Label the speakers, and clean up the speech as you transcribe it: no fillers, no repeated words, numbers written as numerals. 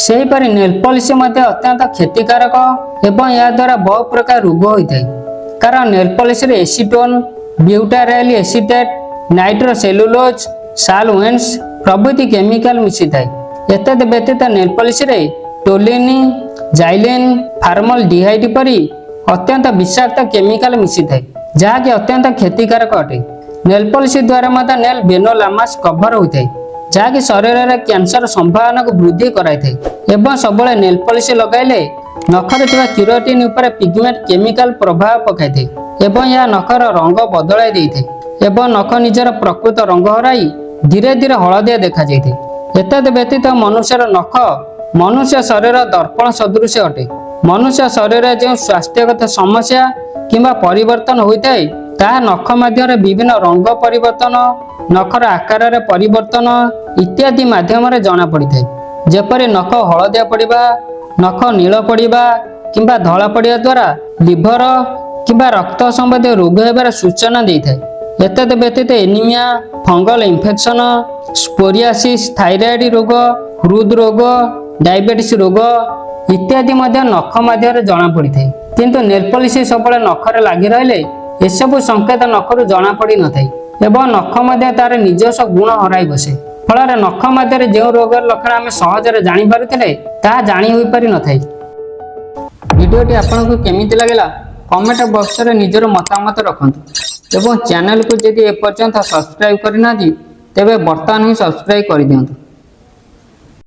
Speaker 1: सेहीपरि nail polish अत्यंत क्षतिकारक एवं या द्वारा बहु प्रकार रोग होता है। कारण नेल पॉलिश रे एसीटोन, ब्यूटाराइल एसीटेट, नाइट्रोसेलुलोज, सालवेंट्स प्रभृति केमिकल मिसी थाए। एतद व्यतीत नेल पॉलिश रे टोलिन, जाइलिन, फार्मलडिहाइड परी अत्यंत विषाक्त केमिकल मिसी थाए, जहाँकि अत्यंत क्षतिकारक अटे। नेल पॉलिश द्वारा नेल वेनोलामास कभर होता है, जहाँकि शरीर में कैंसर संभावना को वृद्धि कराई एवं सब नेल पॉलिश लगाइले नखर थिबा क्यूरेटिन उपर पिगमेंट केमिकल प्रभाव पकाई एवं यह नखर रंग बदलाई देइथे एवं नख निजर प्रकृत रंग हराई धीरे धीरे हलदिया देखा जाइथे। एतद व्यतीत मनुष्यर नख मनुष्य शरीर दर्पण सदृश अटे। मनुष्य शरीर जो स्वास्थ्यगत समस्या किंबा परिवर्तन होता है ताहा नख माध्यम विभिन्न रंग परिवर्तन, नखर आकार परिवर्तन इत्यादि माध्यम जना पड़ी था। जेपरि नख हलदिया पड़िबा, नख नील पड़िबा किंबा धला पड़िया द्वारा लिभर किंबा रक्त संबंधी रोग हेबार सूचना देइଥାଏ। एतद व्यतीत एनीमिया, फंगल इन्फेक्शन, स्पोरियासिस, थायराइड रोग, हृद रोग, डायबिटीज रोग इत्यादि नख माध्यम जना पड़ी था। किंतु नेल पॉलिश सब नखरे लगी रहिले एसबू संकेत नखर जना पड़ी न थाए एवं नख मध्य तार निजस्व गुण हराई बसे। फल नख मध्य जो रोगर लक्षण आम सहजरे जानी पारुथिले ताहा जानी होई पारि न थाए। वीडियोटी आपनको केमिति लागला कमेंट बॉक्स रे निजर मतामत रखंतु एवं चैनल को यदि ए पर्यंत सब्सक्राइब करना तेबे बर्तमान ही सब्सक्राइब कर दियंतु।